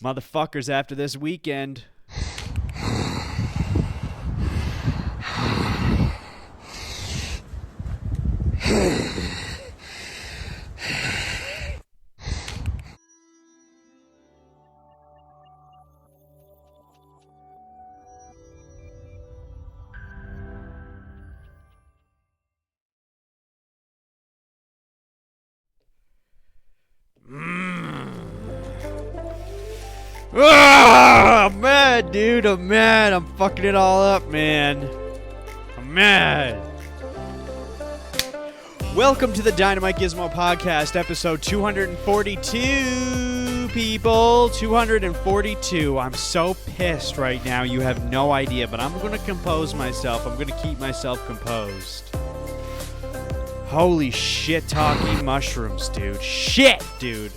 Motherfuckers, after this weekend. I'm mad, dude. I'm mad. I'm fucking it all up, man. I'm mad. Welcome to the DynamiteGizmo podcast, episode 242, people. 242. I'm so pissed right now. You have no idea, but I'm going to compose myself. I'm going to keep myself composed. Holy shit, talking mushrooms, dude. Shit, dude.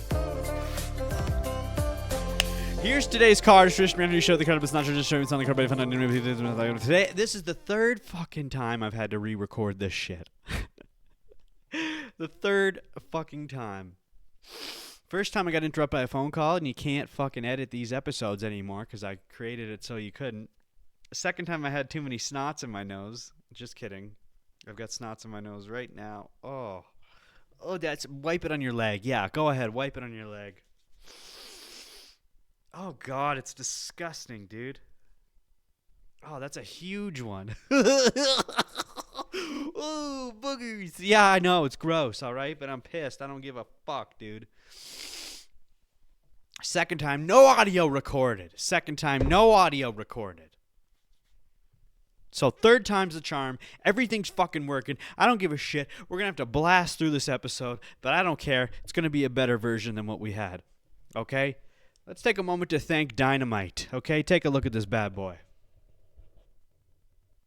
Here's today's card. Traditional show. The card is not traditional. It's on the card, but today, this is the third fucking time I've had to re-record this shit. The third fucking time. First time I got interrupted by a phone call, and you can't fucking edit these episodes anymore because I created it so you couldn't. Second time I had too many snots in my nose. Just kidding. I've got snots in my nose right now. Oh, that's wipe it on your leg. Yeah, go ahead, wipe it on your leg. Oh, God, it's disgusting, dude. Oh, that's a huge one. Oh, boogers. Yeah, I know, it's gross, all right? But I'm pissed. I don't give a fuck, dude. Second time, no audio recorded. Second time, no audio recorded. So third time's the charm. Everything's fucking working. I don't give a shit. We're going to have to blast through this episode, but I don't care. It's going to be a better version than what we had, okay? Let's take a moment to thank Dynamite, okay? Take a look at this bad boy.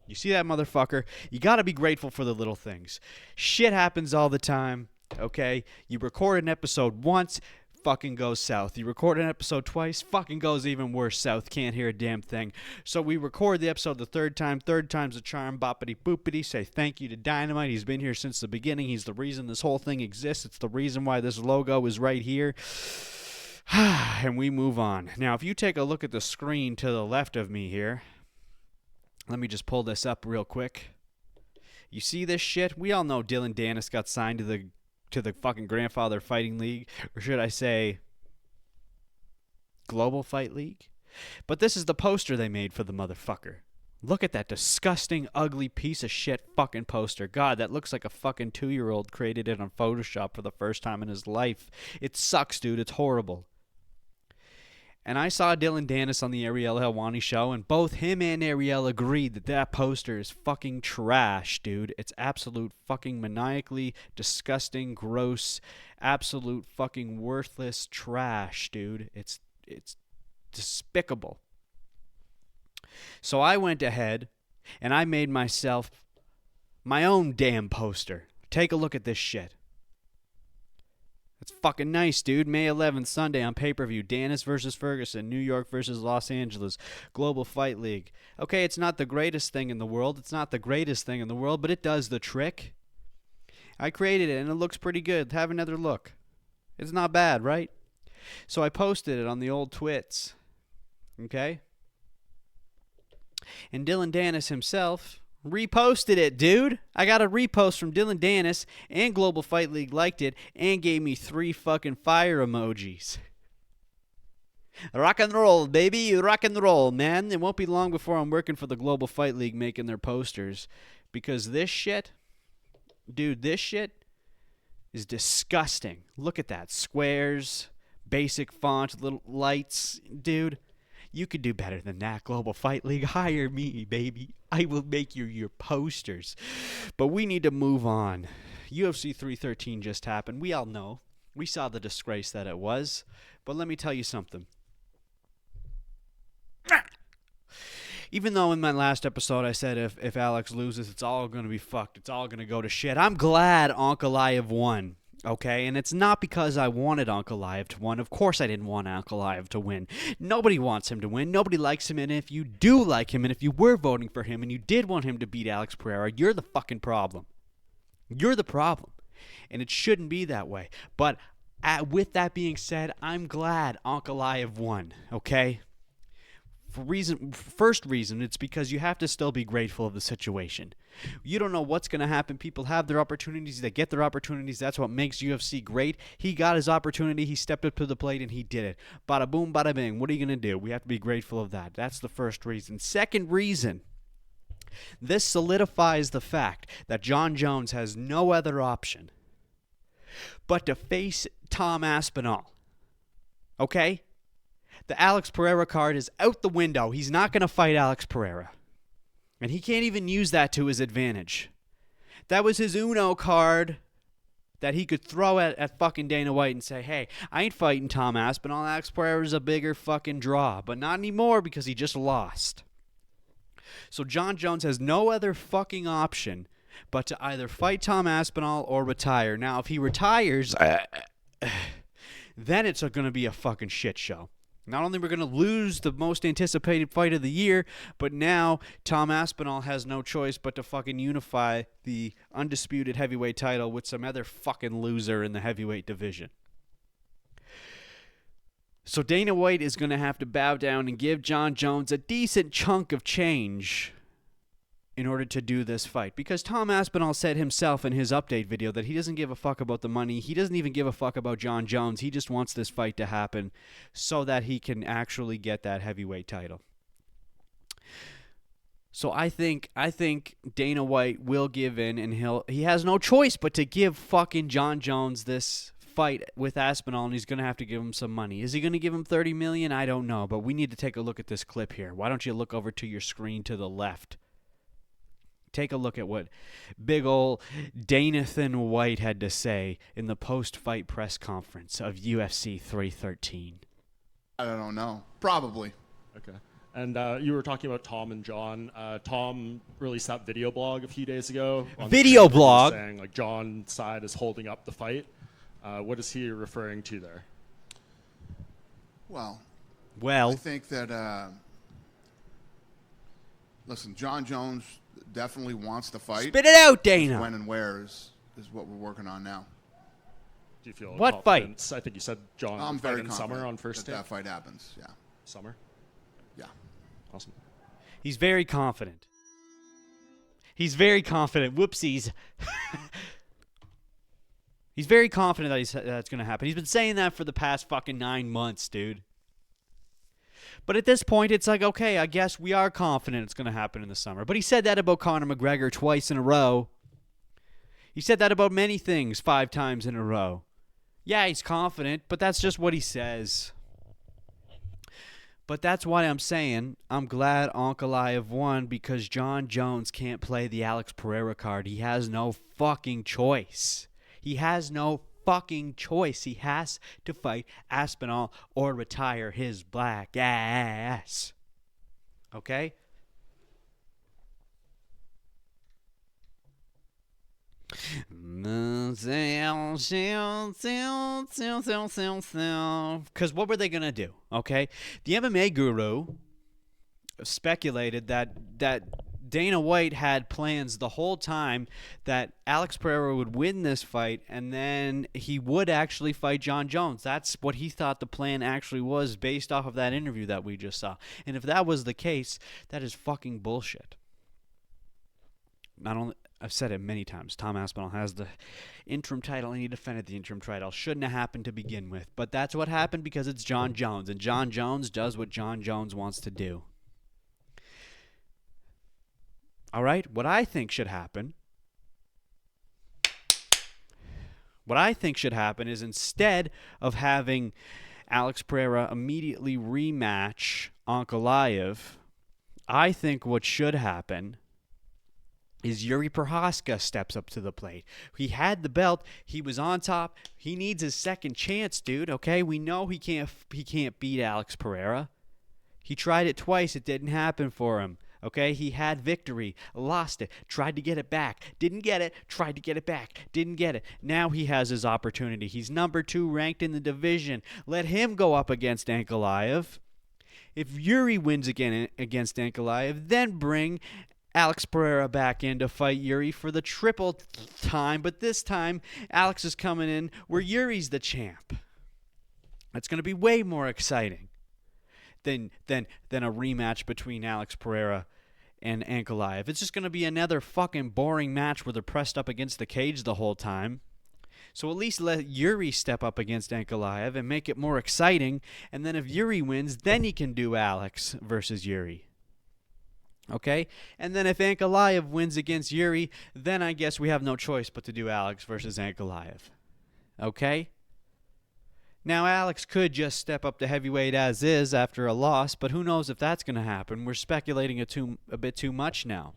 You see that motherfucker? You got to be grateful for the little things. Shit happens all the time, okay? You record an episode once, fucking goes south. You record an episode twice, fucking goes even worse south. Can't hear a damn thing. So we record the episode the third time. Third time's a charm. Boppity boopity. Say thank you to Dynamite. He's been here since the beginning. He's the reason this whole thing exists. It's the reason why this logo is right here. And we move on. Now, if you take a look at the screen to the left of me here, let me just pull this up real quick. You see this shit? We all know Dillon Danis got signed to the fucking Grandfather Fighting League, or should I say Global Fight League? But this is the poster they made for the motherfucker. Look at that disgusting, ugly piece of shit fucking poster. God, that looks like a fucking 2-year-old created it on Photoshop for the first time in his life. It sucks, dude. It's horrible. And I saw Dillon Danis on the Ariel Helwani show, and both him and Ariel agreed that that poster is fucking trash, dude. It's absolute fucking maniacally disgusting, gross, absolute fucking worthless trash, dude. It's despicable. So I went ahead, and I made myself my own damn poster. Take a look at this shit. It's fucking nice, dude. May 11th, Sunday on pay-per-view. Danis versus Ferguson. New York versus Los Angeles. Global Fight League. Okay, it's not the greatest thing in the world. It's not the greatest thing in the world, but it does the trick. I created it, and it looks pretty good. Have another look. It's not bad, right? So I posted it on the old twits. Okay? And Dillon Danis himself reposted it, dude. I got a repost from Dillon Danis, and Global Fight League liked it and gave me 3 fucking fire emojis. Rock and roll, baby. Rock and roll, man. It won't be long before I'm working for the Global Fight League making their posters, because this shit, dude, this shit is disgusting. Look at that. Squares, basic font, little lights. Dude, you could do better than that, Global Fight League. Hire me, baby. I will make you your posters. But we need to move on. UFC 313 just happened. We all know. We saw the disgrace that it was. But let me tell you something. Even though in my last episode I said if Alex loses, it's all going to be fucked. It's all going to go to shit. I'm glad Ankaleav won. Okay, and it's not because I wanted Ankaleav to win. Of course I didn't want Ankaleav to win. Nobody wants him to win. Nobody likes him, and if you do like him, and if you were voting for him, and you did want him to beat Alex Pereira, you're the fucking problem. You're the problem. And it shouldn't be that way. But With that being said, I'm glad Ankaleav won, okay? First reason, it's because you have to still be grateful of the situation. You don't know what's going to happen. People have their opportunities. They get their opportunities. That's what makes UFC great. He got his opportunity. He stepped up to the plate, and he did it. Bada boom, bada bing. What are you going to do? We have to be grateful of that. That's the first reason. Second reason, this solidifies the fact that Jon Jones has no other option but to face Tom Aspinall. Okay? The Alex Pereira card is out the window. He's not going to fight Alex Pereira. And he can't even use that to his advantage. That was his Uno card that he could throw at fucking Dana White and say, hey, I ain't fighting Tom Aspinall. Alex Pereira's a bigger fucking draw. But not anymore because he just lost. So Jon Jones has no other fucking option but to either fight Tom Aspinall or retire. Now, if he retires, then it's going to be a fucking shit show. Not only are we going to lose the most anticipated fight of the year, but now Tom Aspinall has no choice but to fucking unify the undisputed heavyweight title with some other fucking loser in the heavyweight division. So Dana White is going to have to bow down and give Jon Jones a decent chunk of change in order to do this fight. Because Tom Aspinall said himself in his update video that he doesn't give a fuck about the money. He doesn't even give a fuck about Jon Jones. He just wants this fight to happen so that he can actually get that heavyweight title. So I think Dana White will give in, and he has no choice but to give fucking Jon Jones this fight with Aspinall, and he's going to have to give him some money. Is he going to give him $30 million? I don't know, but we need to take a look at this clip here. Why don't you look over to your screen to the left? Take a look at what big ol' Danathan White had to say in the post-fight press conference of UFC 313. I don't know. Probably. Okay. And you were talking about Tom and Jon. Tom released that video blog a few days ago. Video blog? Saying like Jon's side is holding up the fight. What is he referring to there? Well, I think that, listen, Jon Jones definitely wants to fight. Spit it out, Dana. When and where is what we're working on now. Do you feel what confident? fight? I think you said Jon I'm fight very in summer on first day. That fight happens, yeah. Summer? Yeah. Awesome. He's very confident. He's very confident. Whoopsies. He's very confident that that's going to happen. He's been saying that for the past fucking 9 months, dude. But at this point, it's like, okay, I guess we are confident it's going to happen in the summer. But he said that about Conor McGregor twice in a row. He said that about many things 5 times in a row. Yeah, he's confident, but that's just what he says. But that's why I'm saying I'm glad Ankaleav won, because Jon Jones can't play the Alex Pereira card. He has no fucking choice. He has no fucking choice. He has to fight Aspinall or retire his black ass. Okay? Because what were they going to do? Okay? The MMA guru speculated that Dana White had plans the whole time that Alex Pereira would win this fight, and then he would actually fight Jon Jones. That's what he thought the plan actually was, based off of that interview that we just saw. And if that was the case, that is fucking bullshit. Not only, I've said it many times, Tom Aspinall has the interim title, and he defended the interim title. Shouldn't have happened to begin with. But that's what happened because it's Jon Jones, and Jon Jones does what Jon Jones wants to do. All right, what I think should happen is, instead of having Alex Pereira immediately rematch Ankaleav, I think what should happen is Jiri Prochazka steps up to the plate. He had the belt. He was on top. He needs his second chance, dude, okay? We know he can't beat Alex Pereira. He tried it twice. It didn't happen for him. Okay, he had victory, lost it, tried to get it back, didn't get it, tried to get it back, didn't get it. Now he has his opportunity. He's number 2 ranked in the division. Let him go up against Ankaleav. If Jiri wins again against Ankaleav, then bring Alex Pereira back in to fight Jiri for the triple time, but this time Alex is coming in where Yuri's the champ. That's going to be way more exciting than a rematch between Alex Pereira and Ankaleav. It's just going to be another fucking boring match where they're pressed up against the cage the whole time. So at least let Jiri step up against Ankaleav and make it more exciting. And then if Jiri wins, then he can do Alex versus Jiri. Okay? And then if Ankaleav wins against Jiri, then I guess we have no choice but to do Alex versus Ankaleav. Okay? Now, Alex could just step up to heavyweight as is after a loss, but who knows if that's going to happen. We're speculating a bit too much now.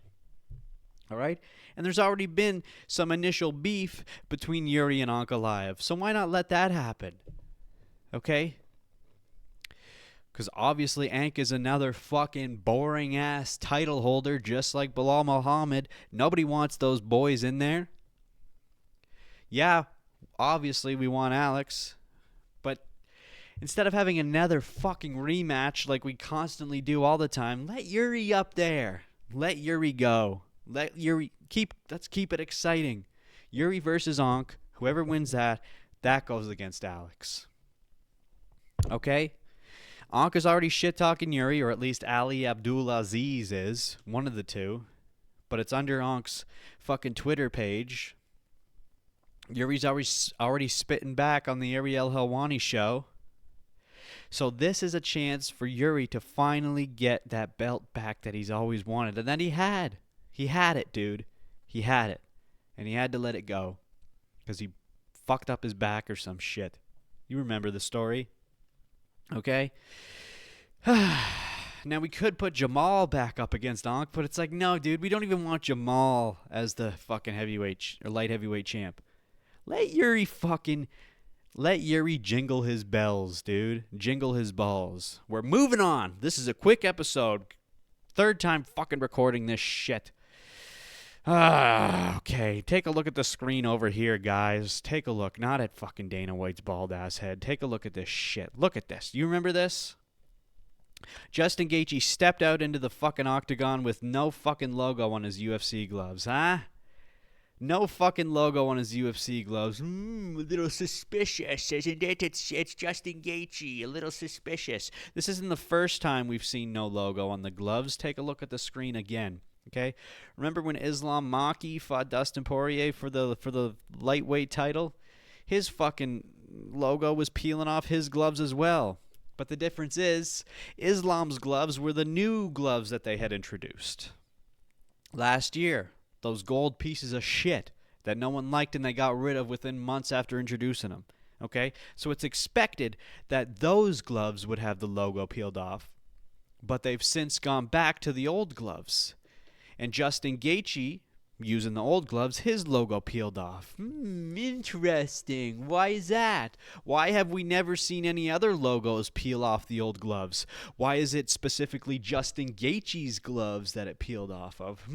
All right? And there's already been some initial beef between Jiri and Ankaleav, so why not let that happen? Okay? Because obviously Ank is another fucking boring-ass title holder just like Bilal Muhammad. Nobody wants those boys in there. Yeah, obviously we want Alex. But instead of having another fucking rematch like we constantly do all the time, let Jiri up there. Let Jiri go. Let Jiri let's keep it exciting. Jiri versus Ank. Whoever wins that goes against Alex. Okay? Ank is already shit-talking Jiri, or at least Ali Abdulaziz is. One of the two. But it's under Ank's fucking Twitter page. Yuri's already spitting back on the Ariel Helwani show. So this is a chance for Jiri to finally get that belt back that he's always wanted. And that he had. He had it, dude. He had it. And he had to let it go. Because he fucked up his back or some shit. You remember the story? Okay? Now we could put Jamal back up against Ank, but it's like, no, dude, we don't even want Jamal as the fucking heavyweight or light heavyweight champ. Let Jiri jingle his bells, dude. Jingle his balls. We're moving on. This is a quick episode. Third time fucking recording this shit. Okay. Take a look at the screen over here, guys. Take a look. Not at fucking Dana White's bald ass head. Take a look at this shit. Look at this. You remember this? Justin Gaethje stepped out into the fucking octagon with no fucking logo on his UFC gloves, huh? No fucking logo on his UFC gloves. A little suspicious, isn't it? It's Justin Gaethje. A little suspicious. This isn't the first time we've seen no logo on the gloves. Take a look at the screen again. Okay? Remember when Islam Maki fought Dustin Poirier for the lightweight title? His fucking logo was peeling off his gloves as well. But the difference is, Islam's gloves were the new gloves that they had introduced last year. Those gold pieces of shit that no one liked and they got rid of within months after introducing them. Okay? So it's expected that those gloves would have the logo peeled off. But they've since gone back to the old gloves. And Justin Gaethje, using the old gloves, his logo peeled off. Interesting. Why is that? Why have we never seen any other logos peel off the old gloves? Why is it specifically Justin Gaethje's gloves that it peeled off of?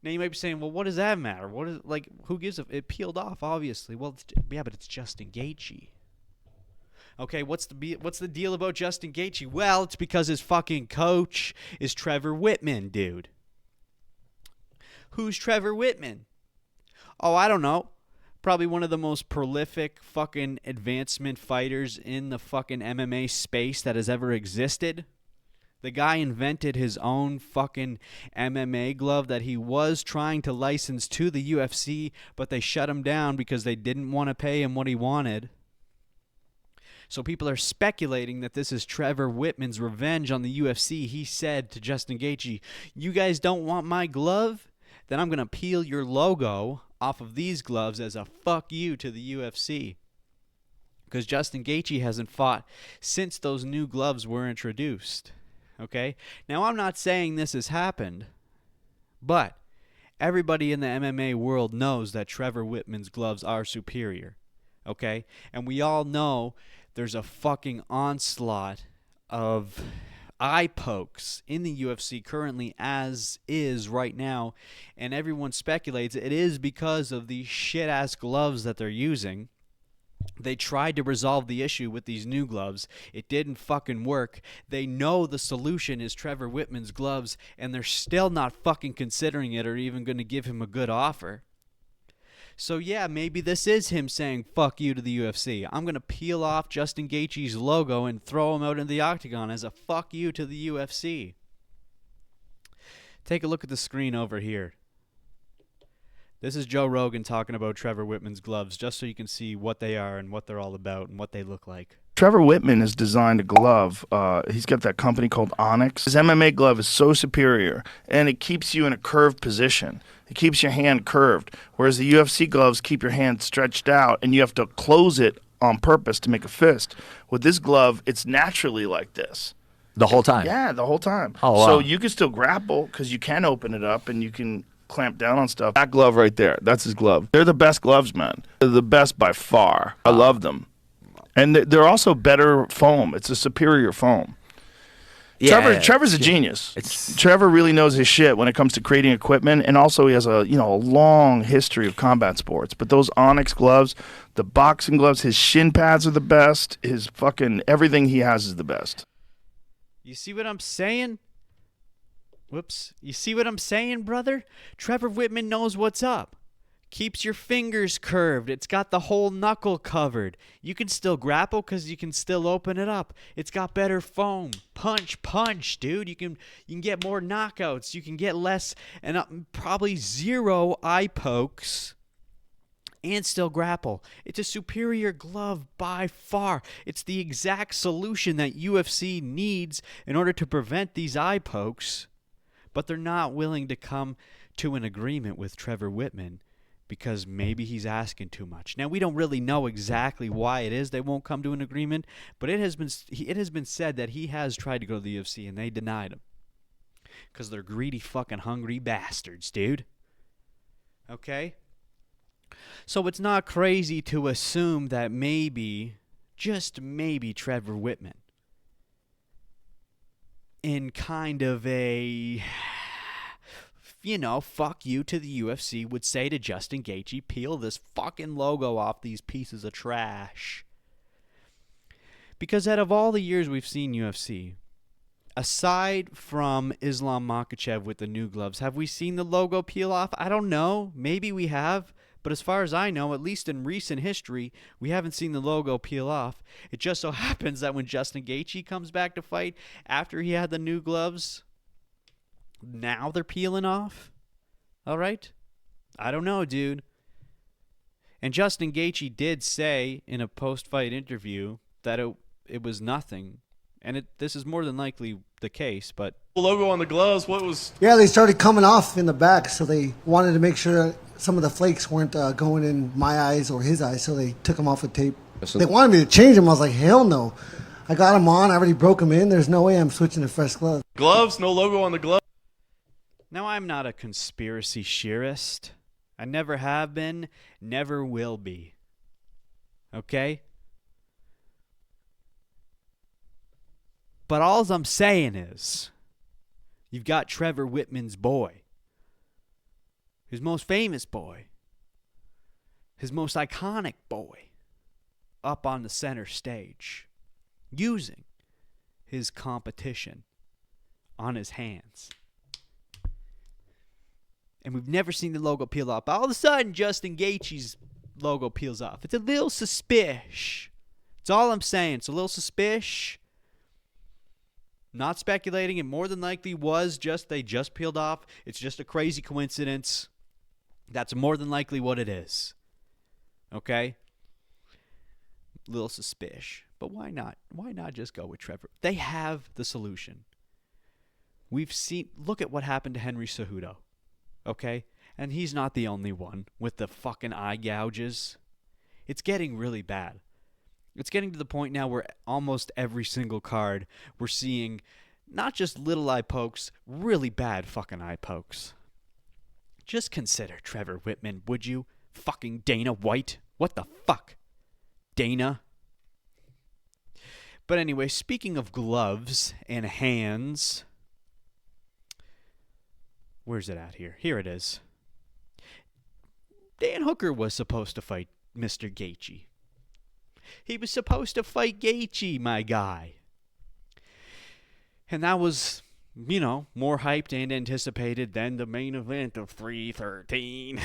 Now you might be saying, well, what does that matter? What is, like, who gives a... It peeled off, obviously. Well, yeah, but it's Justin Gaethje. Okay, what's the deal about Justin Gaethje? Well, it's because his fucking coach is Trevor Whitman, dude. Who's Trevor Whitman? Oh, I don't know. Probably one of the most prolific fucking advancement fighters in the fucking MMA space that has ever existed. The guy invented his own fucking MMA glove that he was trying to license to the UFC, but they shut him down because they didn't want to pay him what he wanted. So people are speculating that this is Trevor Whitman's revenge on the UFC. He said to Justin Gaethje, you guys don't want my glove? Then I'm going to peel your logo off of these gloves as a fuck you to the UFC. Because Justin Gaethje hasn't fought since those new gloves were introduced. Okay? Now, I'm not saying this has happened, but everybody in the MMA world knows that Trevor Whitman's gloves are superior. Okay? And we all know there's a fucking onslaught of eye pokes in the UFC currently as is right now, and everyone speculates it is because of these shit-ass gloves that they're using. They tried to resolve the issue with these new gloves. It didn't fucking work. They know the solution is Trevor Whitman's gloves, and they're still not fucking considering it or even going to give him a good offer. So yeah, maybe this is him saying fuck you to the UFC. I'm going to peel off Justin Gaethje's logo and throw him out in the octagon as a fuck you to the UFC. Take a look at the screen over here. This is Joe Rogan talking about Trevor Whitman's gloves, just so you can see what they are and what they're all about and what they look like. Trevor Whitman has designed a glove. He's got that company called Onyx. His MMA glove is so superior, and it keeps you in a curved position. It keeps your hand curved, whereas the UFC gloves keep your hand stretched out, and you have to close it on purpose to make a fist. With this glove, it's naturally like this. The whole time? Yeah, the whole time. Oh, wow. So you can still grapple because you can open it up and you can clamp down on stuff. That glove right there, that's his glove. They're the best gloves, man. They're the best by far. I love them. And they're also better foam. It's a superior foam. Yeah, Trevor's a genius. Trevor really knows his shit when it comes to creating equipment, and also he has a long history of combat sports. But those Onyx gloves, the boxing gloves, his shin pads are the best. His fucking everything he has is the best. You see what I'm saying? Whoops. You see what I'm saying, brother? Trevor Whitman knows what's up. Keeps your fingers curved. It's got the whole knuckle covered. You can still grapple because you can still open it up. It's got better foam. Punch, dude. You can get more knockouts. You can get less and probably zero eye pokes and still grapple. It's a superior glove by far. It's the exact solution that UFC needs in order to prevent these eye pokes. But they're not willing to come to an agreement with Trevor Whitman because maybe he's asking too much. Now, we don't really know exactly why it is they won't come to an agreement, but it has been said that he has tried to go to the UFC and they denied him because they're greedy, fucking hungry bastards, dude. Okay? So it's not crazy to assume that maybe, just maybe, Trevor Whitman, in kind of a, fuck you to the UFC, would say to Justin Gaethje, peel this fucking logo off these pieces of trash. Because out of all the years we've seen UFC, aside from Islam Makhachev with the new gloves, have we seen the logo peel off? I don't know. Maybe we have. But as far as I know, at least in recent history, we haven't seen the logo peel off. It just so happens that when Justin Gaethje comes back to fight after he had the new gloves, now they're peeling off. All right? I don't know, dude. And Justin Gaethje did say in a post-fight interview that it was nothing. And this is more than likely the case, but... The logo on the gloves, what was... Yeah, they started coming off in the back, so they wanted to make sure some of the flakes weren't going in my eyes or his eyes, so they took them off with tape. They wanted me to change them. I was like, hell no. I got them on. I already broke them in. There's no way I'm switching to fresh gloves. Gloves, no logo on the glove. Now, I'm not a conspiracy theorist. I never have been, never will be. Okay? But all I'm saying is, you've got Trevor Whitman's boy, his most famous boy, his most iconic boy, up on the center stage, using his competition on his hands. And we've never seen the logo peel off. All of a sudden, Justin Gaethje's logo peels off. It's a little suspicious. That's all I'm saying. It's a little suspicious. Not speculating. It more than likely was they just peeled off. It's just a crazy coincidence. That's more than likely what it is. Okay? Little suspicious. But why not? Why not just go with Trevor? They have the solution. We've seen... Look at what happened to Henry Cejudo. Okay? And he's not the only one with the fucking eye gouges. It's getting really bad. It's getting to the point now where almost every single card we're seeing not just little eye pokes, really bad fucking eye pokes. Just consider Trevor Whitman, would you? Fucking Dana White. What the fuck? Dana. But anyway, speaking of gloves and hands, where's it at here? Here it is. Dan Hooker was supposed to fight Mr. Gaethje. He was supposed to fight Gaethje, my guy. And that was, you know, more hyped and anticipated than the main event of 313.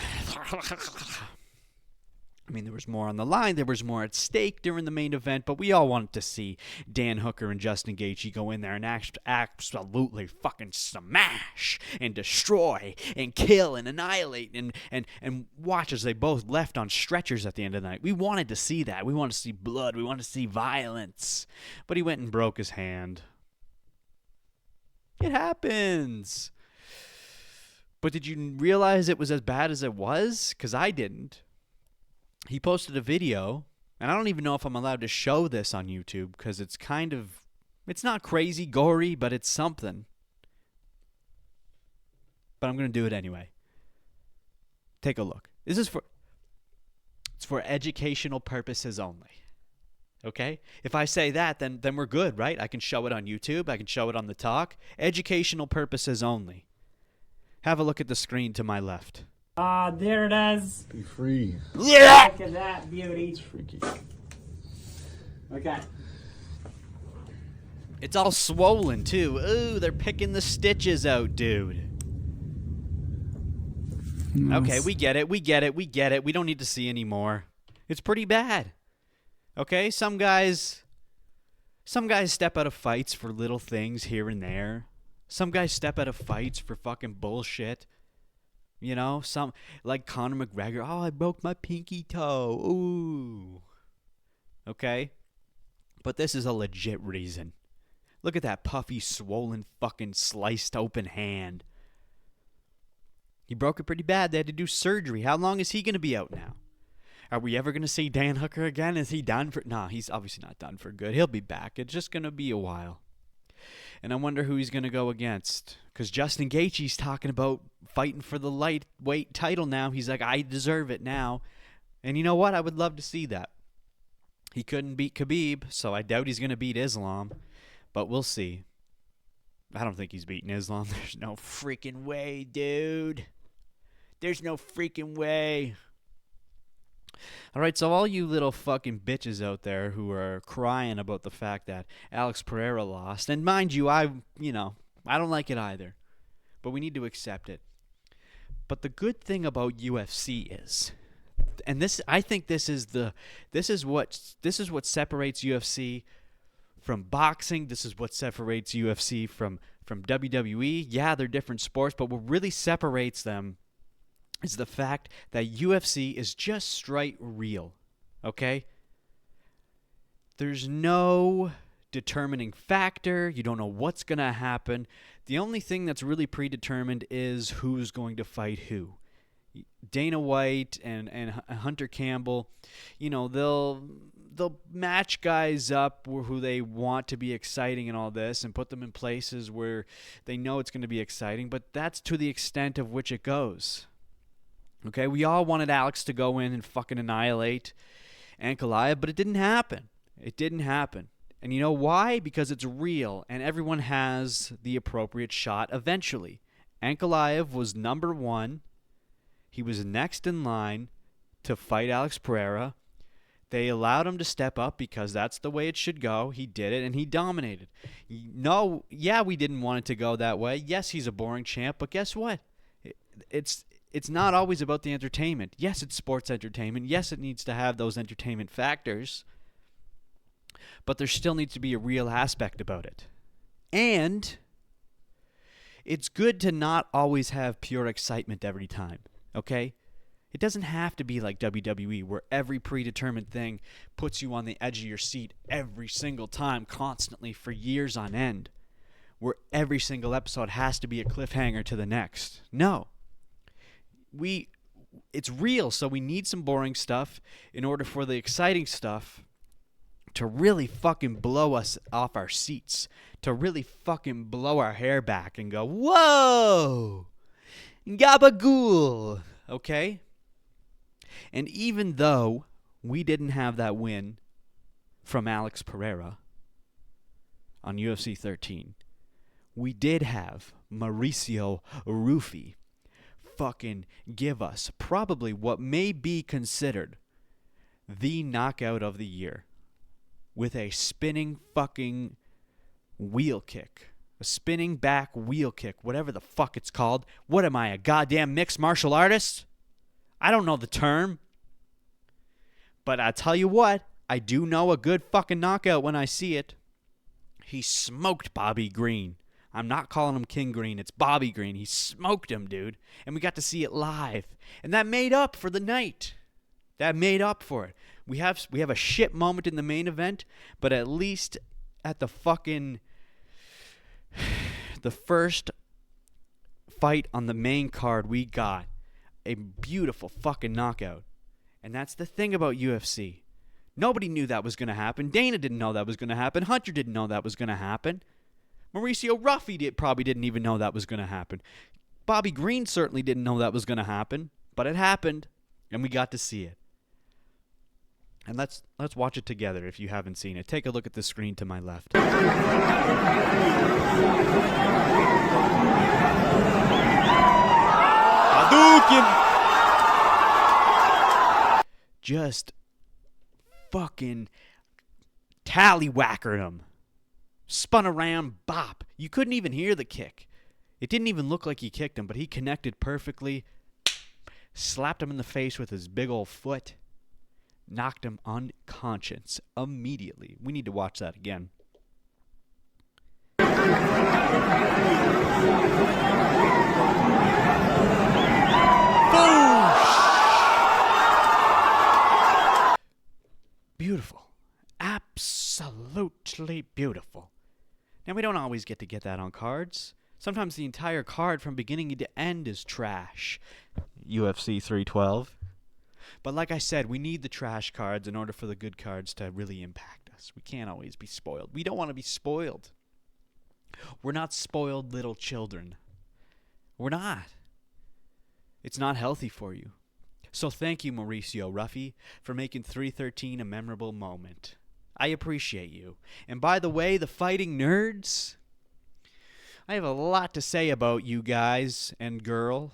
I mean, there was more on the line. There was more at stake during the main event, but we all wanted to see Dan Hooker and Justin Gaethje go in there and absolutely fucking smash and destroy and kill and annihilate and watch as they both left on stretchers at the end of the night. We wanted to see that. We wanted to see blood. We wanted to see violence. But he went and broke his hand. It happens. But did you realize it was as bad as it was? Because I didn't. He posted a video, and I don't even know if I'm allowed to show this on YouTube because it's not crazy gory, but it's something. But I'm going to do it anyway. Take a look. It's for educational purposes only. Okay? If I say that, then we're good, right? I can show it on YouTube. I can show it on the talk. Educational purposes only. Have a look at the screen to my left. There it is. Be free. Yeah! Look at that beauty. It's freaky. Okay. It's all swollen, too. Ooh, they're picking the stitches out, dude. Nice. Okay, we get it. We don't need to see any more. It's pretty bad. Okay, some guys step out of fights for little things here and there. Some guys step out of fights for fucking bullshit. You know, some like Conor McGregor. Oh, I broke my pinky toe. Ooh. Okay? But this is a legit reason. Look at that puffy, swollen, fucking sliced open hand. He broke it pretty bad. They had to do surgery. How long is he going to be out now? Are we ever going to see Dan Hooker again? Is he done for... No, he's obviously not done for good. He'll be back. It's just going to be a while. And I wonder who he's going to go against. Because Justin Gaethje's talking about fighting for the lightweight title now. He's like, I deserve it now. And you know what? I would love to see that. He couldn't beat Khabib, so I doubt he's going to beat Islam. But we'll see. I don't think he's beating Islam. There's no freaking way, dude. There's no freaking way. All right, so all you little fucking bitches out there who are crying about the fact that Alex Pereira lost, and mind you, I don't like it either, but we need to accept it. But the good thing about UFC is, and I think this is what separates UFC from boxing. This is what separates UFC from WWE. Yeah, they're different sports, but what really separates them is the fact that UFC is just straight real, okay? There's no determining factor. You don't know what's going to happen. The only thing that's really predetermined is who's going to fight who. Dana White and Hunter Campbell, they'll match guys up who they want to be exciting and all this and put them in places where they know it's going to be exciting, but that's to the extent of which it goes. Okay, we all wanted Alex to go in and fucking annihilate Ankaleav, but it didn't happen. It didn't happen. And you know why? Because it's real, and everyone has the appropriate shot eventually. Ankaleav was number one. He was next in line to fight Alex Pereira. They allowed him to step up because that's the way it should go. He did it, and he dominated. No, yeah, we didn't want it to go that way. Yes, he's a boring champ, but guess what? It's not always about the entertainment. Yes, it's sports entertainment. Yes, it needs to have those entertainment factors. But there still needs to be a real aspect about it. And it's good to not always have pure excitement every time, okay? It doesn't have to be like WWE where every predetermined thing puts you on the edge of your seat every single time, constantly for years on end, where every single episode has to be a cliffhanger to the next. No. It's real, so we need some boring stuff in order for the exciting stuff to really fucking blow us off our seats, to really fucking blow our hair back and go, whoa, gabagool, okay? And even though we didn't have that win from Alex Pereira on UFC 13, we did have Mauricio Ruffy fucking give us probably what may be considered the knockout of the year. with a spinning fucking wheel kick. A spinning back wheel kick, whatever the fuck it's called. What am I, a goddamn mixed martial artist? I don't know the term. But I tell you what, I do know a good fucking knockout when I see it. He smoked Bobby Green. I'm not calling him King Green. It's Bobby Green. He smoked him, dude. And we got to see it live. And that made up for the night. That made up for it. We have a shit moment in the main event, but at least at the fucking... the first fight on the main card, we got a beautiful fucking knockout. And that's the thing about UFC. Nobody knew that was going to happen. Dana didn't know that was going to happen. Hunter didn't know that was going to happen. Mauricio Ruffy probably didn't even know that was going to happen. Bobby Green certainly didn't know that was going to happen. But it happened, and we got to see it. And let's watch it together if you haven't seen it. Take a look at the screen to my left. Hadouken! Just fucking tallywhackered him. Spun around, bop. You couldn't even hear the kick. It didn't even look like he kicked him, but he connected perfectly. Slapped him in the face with his big old foot. Knocked him unconscious immediately. We need to watch that again. Beautiful. Absolutely beautiful. Now, we don't always get that on cards. Sometimes the entire card from beginning to end is trash. UFC 312. But like I said, we need the trash cards in order for the good cards to really impact us. We can't always be spoiled. We don't want to be spoiled. We're not spoiled little children. We're not. It's not healthy for you. So thank you, Mauricio Ruffy, for making 313 a memorable moment. I appreciate you. And by the way, the fighting nerds, I have a lot to say about you guys and girl.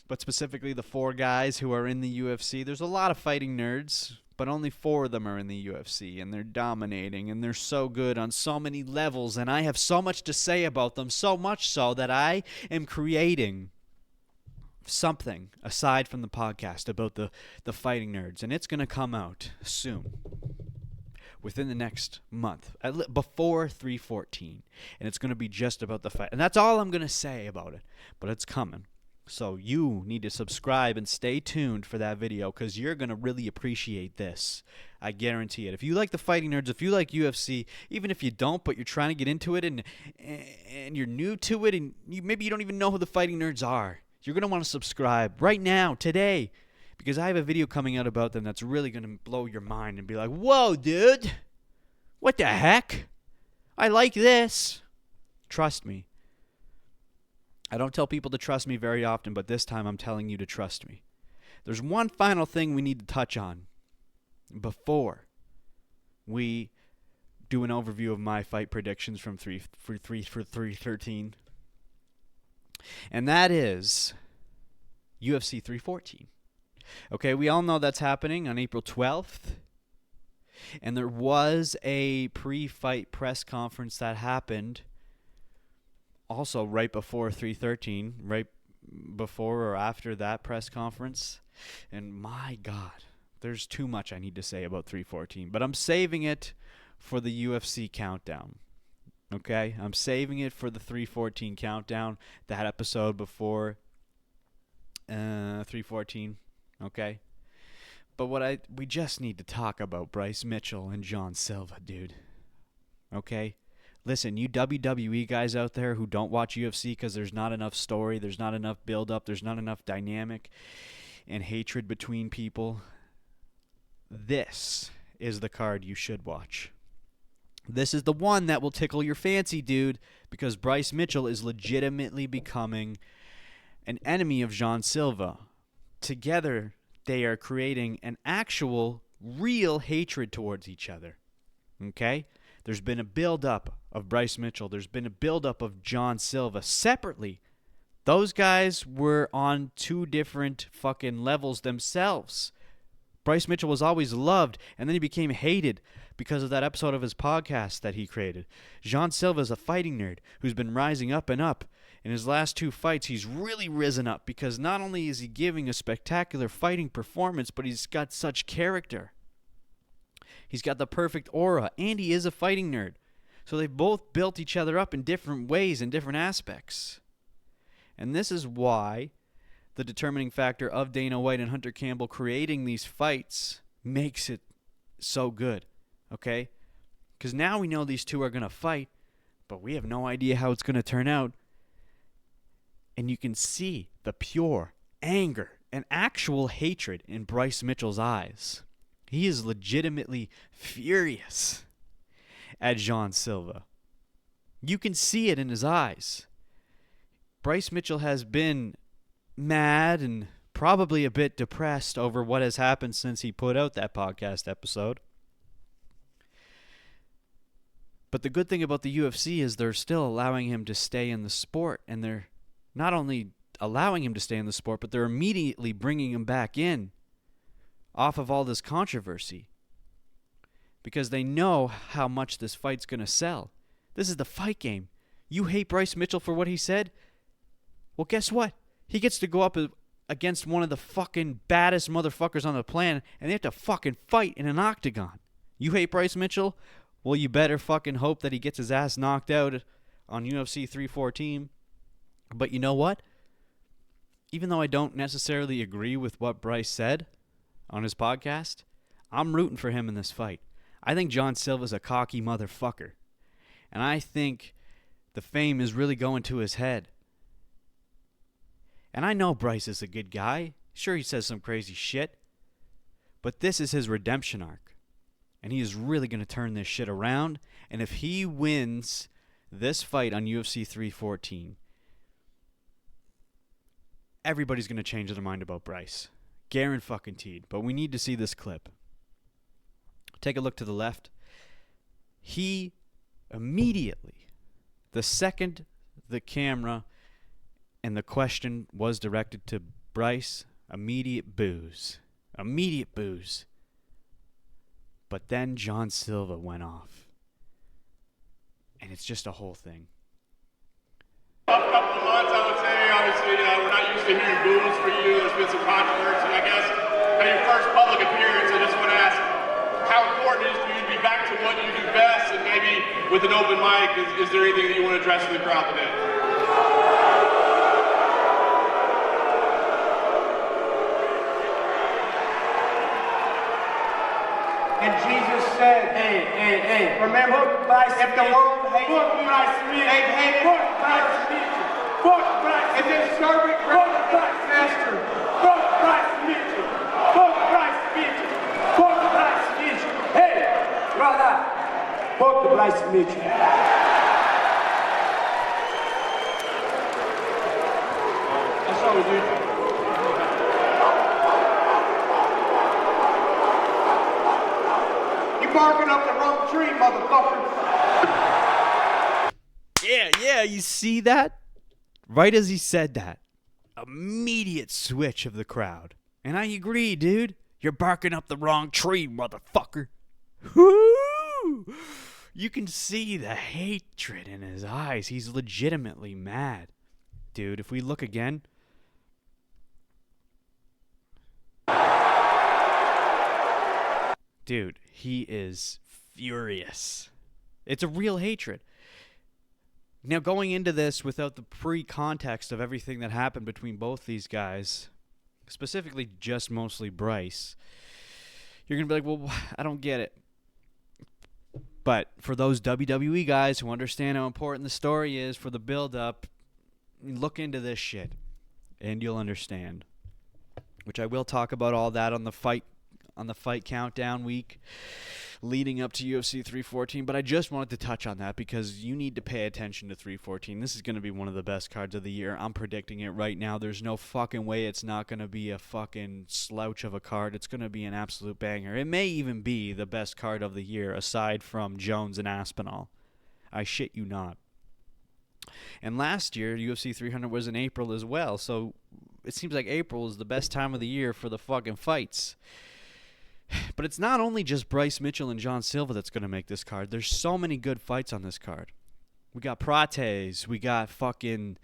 But specifically the 4 guys who are in the UFC. There's a lot of fighting nerds, but only 4 of them are in the UFC, and they're dominating, and they're so good on so many levels, and I have so much to say about them, so much so that I am creating something aside from the podcast about the fighting nerds, and it's going to come out soon, within the next month, before 314, and it's going to be just about the fight, and that's all I'm going to say about it, but it's coming. So you need to subscribe and stay tuned for that video because you're going to really appreciate this. I guarantee it. If you like the fighting nerds, if you like UFC, even if you don't, but you're trying to get into it and you're new to it and maybe you don't even know who the fighting nerds are, you're going to want to subscribe right now, today, because I have a video coming out about them that's really going to blow your mind and be like, whoa, dude, what the heck? I like this. Trust me. I don't tell people to trust me very often, but this time I'm telling you to trust me. There's one final thing we need to touch on before we do an overview of my fight predictions from 313. And that is UFC 314. Okay, we all know that's happening on April 12th. And there was a pre-fight press conference that happened also right before 313, right before or after that press conference. And my God, there's too much I need to say about 314. But I'm saving it for the UFC countdown. Okay? I'm saving it for the 314 countdown, that episode before 314. Okay? But we just need to talk about Bryce Mitchell and John Silva, dude. Okay? Listen, you WWE guys out there who don't watch UFC because there's not enough story, there's not enough build-up, there's not enough dynamic and hatred between people, this is the card you should watch. This is the one that will tickle your fancy, dude, because Bryce Mitchell is legitimately becoming an enemy of John Silva. Together, they are creating an actual, real hatred towards each other. Okay? There's been a build-up of Bryce Mitchell. There's been a build-up of John Silva separately. Those guys were on 2 different fucking levels themselves. Bryce Mitchell was always loved, and then he became hated because of that episode of his podcast that he created. Jean Silva is a fighting nerd who's been rising up and up. In his last 2 fights, he's really risen up because not only is he giving a spectacular fighting performance, but he's got such character. He's got the perfect aura, and he is a fighting nerd. So they've both built each other up in different ways, in different aspects. And this is why the determining factor of Dana White and Hunter Campbell creating these fights makes it so good, okay? Because now we know these two are going to fight, but we have no idea how it's going to turn out. And you can see the pure anger and actual hatred in Bryce Mitchell's eyes. He is legitimately furious at Jean Silva. You can see it in his eyes. Bryce Mitchell has been mad and probably a bit depressed over what has happened since he put out that podcast episode. But the good thing about the UFC is they're still allowing him to stay in the sport, and they're not only allowing him to stay in the sport, but they're immediately bringing him back in off of all this controversy because they know how much this fight's going to sell. This is the fight game. You hate Bryce Mitchell for what he said? Well, guess what? He gets to go up against one of the fucking baddest motherfuckers on the planet, and they have to fucking fight in an octagon. You hate Bryce Mitchell? Well, you better fucking hope that he gets his ass knocked out on UFC 314. But you know what? Even though I don't necessarily agree with what Bryce said on his podcast, I'm rooting for him in this fight. I think John Silva's a cocky motherfucker. And I think the fame is really going to his head. And I know Bryce is a good guy. Sure, he says some crazy shit. But this is his redemption arc. And he is really going to turn this shit around. And if he wins this fight on UFC 314, everybody's going to change their mind about Bryce. Guaranteed. But we need to see this clip. Take a look to the left. He immediately, the second the camera and the question was directed to Bryce, immediate boos. Immediate boos. But then John Silva went off. And it's just a whole thing. Last couple of months, I would say, obviously, we're not used to hearing boos for you. There's been some controversy, I guess. Now, your first public appearance, I just want to ask how important it is for you to be back to what you do best, and maybe with an open mic, is there anything that you want to address to the crowd today? And Jesus said, hey, remember, if the world hates Bryce Mitchell, fuck Bryce Mitchell, and then serve it, fuck Bryce Mitchell, fuck Bryce Mitchell, fuck Bryce Mitchell, fuck Bryce Mitchell. Hey, brother, fuck the Bryce Mitchell. That's all we do. Barking up the wrong tree, motherfucker. Yeah, you see that? Right as he said that, immediate switch of the crowd. And I agree, dude. You're barking up the wrong tree, motherfucker. Woo! You can see the hatred in his eyes. He's legitimately mad. Dude, if we look again. Dude, he is furious. It's a real hatred. Now, going into this without the pre-context of everything that happened between both these guys, specifically just mostly Bryce, you're going to be like, well, I don't get it. But for those WWE guys who understand how important the story is for the build-up, look into this shit, and you'll understand. Which I will talk about all that on the fight countdown week leading up to UFC 314, but I just wanted to touch on that because you need to pay attention to 314. This is going to be one of the best cards of the year. I'm predicting it right now. There's no fucking way it's not going to be a fucking slouch of a card. It's going to be an absolute banger. It may even be the best card of the year aside from Jones and Aspinall. I shit you not. And last year, UFC 300 was in April as well, so it seems like April is the best time of the year for the fucking fights. But it's not only just Bryce Mitchell and John Silva that's going to make this card. There's so many good fights on this card. We got Prates. We got fucking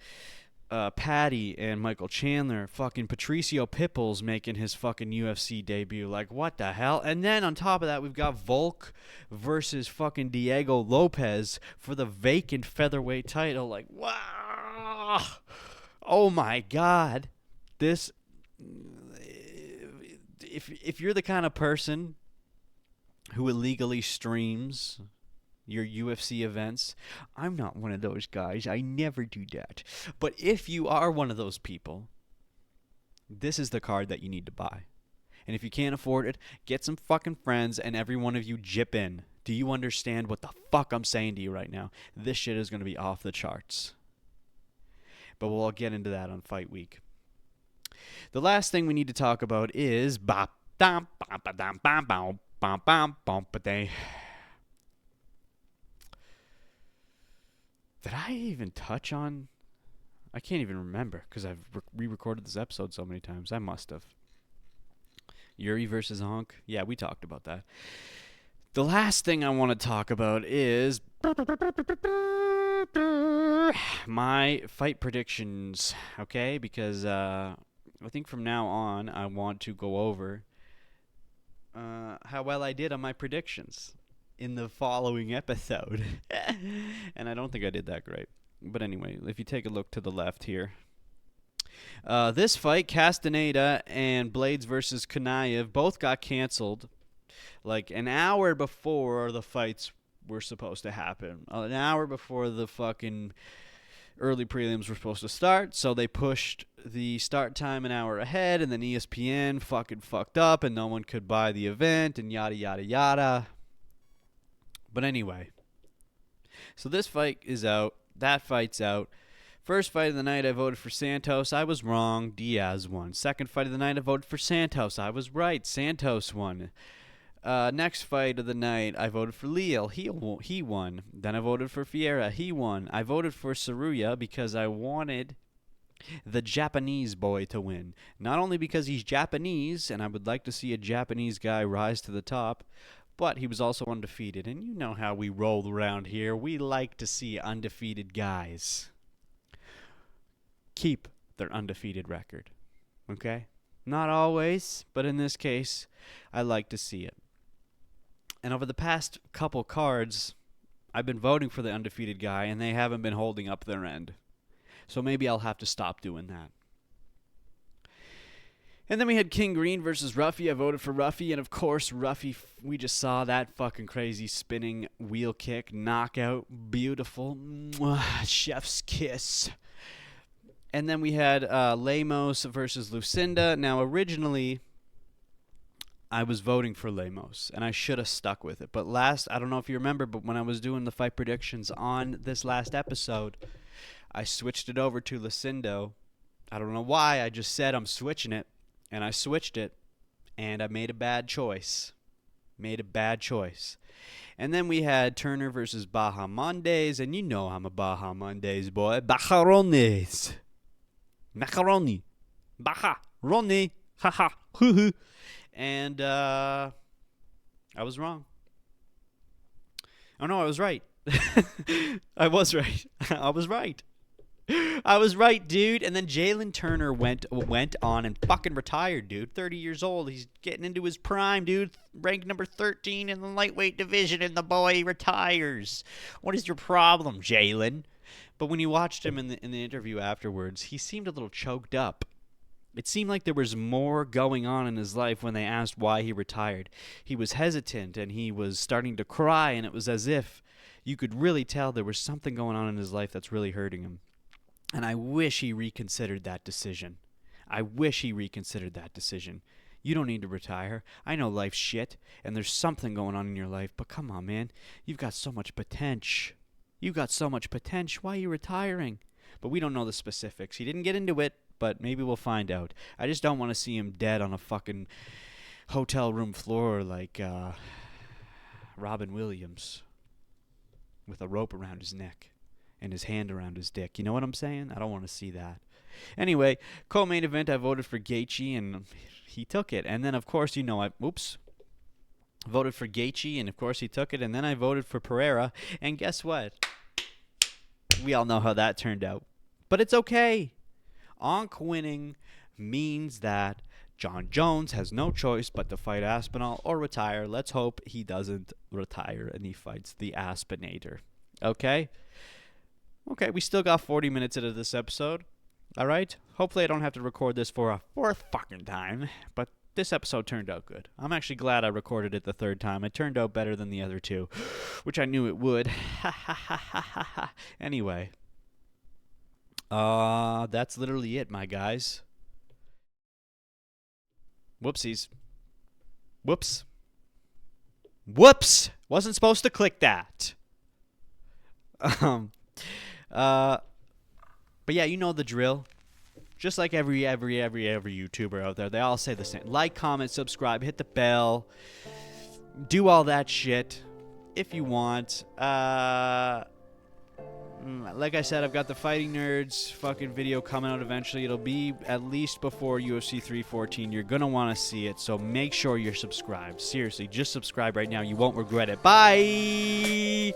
Patty and Michael Chandler. Fucking Patricio Pitbull's making his fucking UFC debut. Like, what the hell? And then on top of that, we've got Volk versus fucking Diego Lopez for the vacant featherweight title. Like, wow. Oh, my God. This... If you're the kind of person who illegally streams your UFC events, I'm not one of those guys. I never do that. But if you are one of those people, this is the card that you need to buy. And if you can't afford it, get some fucking friends and every one of you jip in. Do you understand what the fuck I'm saying to you right now? This shit is going to be off the charts. But we'll all get into that on Fight Week. The last thing we need to talk about is Did I even touch on? I can't even remember because I've re-recorded this episode so many times. I must have. Jiri versus Honk. Yeah, we talked about that. The last thing I want to talk about is my fight predictions. Okay, because I think from now on, I want to go over how well I did on my predictions in the following episode. And I don't think I did that great. But anyway, if you take a look to the left here. This fight, Castaneda and Blades versus Kanaev, both got canceled like an hour before the fights were supposed to happen. An hour before the fucking early prelims were supposed to start, so they pushed the start time an hour ahead, and then ESPN fucking fucked up, and no one could buy the event, and yada, yada, yada. But anyway, so this fight is out. That fight's out. First fight of the night, I voted for Santos. I was wrong. Diaz won. Second fight of the night, I voted for Santos. I was right. Santos won. Next fight of the night, I voted for Leal. He won. Then I voted for Fiera. He won. I voted for Saruya because I wanted the Japanese boy to win. Not only because he's Japanese, and I would like to see a Japanese guy rise to the top, but he was also undefeated. And you know how we roll around here. We like to see undefeated guys keep their undefeated record. Okay? Not always, but in this case, I like to see it. And over the past couple cards, I've been voting for the undefeated guy, and they haven't been holding up their end. So maybe I'll have to stop doing that. And then we had King Green versus Ruffy. I voted for Ruffy, and of course, Ruffy, we just saw that fucking crazy spinning wheel kick, knockout, beautiful, mwah, chef's kiss. And then we had Lemos versus Lucinda. Now, originally, I was voting for Lemos, and I should have stuck with it. But I don't know if you remember, but when I was doing the fight predictions on this last episode, I switched it over to Lucindo. I don't know why. I just said I'm switching it, and I switched it, and I made a bad choice. And then we had Turner versus Baja Mondays, and you know I'm a Baja Mondays boy. Bajarones. Macaroni. Baja. Ronnie. Haha. Hoo-hoo. And I was wrong. Oh, no, I was right. I was right. I was right. I was right, dude. And then Jalen Turner went on and fucking retired, dude. 30 years old. He's getting into his prime, dude. Ranked number 13 in the lightweight division, and the boy retires. What is your problem, Jalen? But when you watched him in the interview afterwards, he seemed a little choked up. It seemed like there was more going on in his life when they asked why he retired. He was hesitant, and he was starting to cry, and it was as if you could really tell there was something going on in his life that's really hurting him. And I wish he reconsidered that decision. You don't need to retire. I know life's shit, and there's something going on in your life, but come on, man. You've got so much potential. Why are you retiring? But we don't know the specifics. He didn't get into it, but maybe we'll find out. I just don't want to see him dead on a fucking hotel room floor like Robin Williams with a rope around his neck and his hand around his dick. You know what I'm saying? I don't want to see that. Anyway, co-main event, I voted for Gaethje, and he took it. And then, of course, Voted for Gaethje, and of course he took it. And then I voted for Pereira, and guess what? We all know how that turned out. But it's okay. Onk winning means that John Jones has no choice but to fight Aspinall or retire. Let's hope he doesn't retire and he fights the Aspinator. Okay? Okay, we still got 40 minutes into this episode. All right? Hopefully I don't have to record this for a fourth fucking time, but this episode turned out good. I'm actually glad I recorded it the third time. It turned out better than the other two, which I knew it would. Anyway. That's literally it, my guys. Whoopsies. Whoops. Whoops! Wasn't supposed to click that. But yeah, you know the drill. Just like every YouTuber out there, they all say the same. Like, comment, subscribe, hit the bell. Do all that shit if you want. Like I said, I've got the Fighting Nerds fucking video coming out eventually. It'll be at least before UFC 314. You're going to want to see it, so make sure you're subscribed. Seriously, just subscribe right now. You won't regret it. Bye!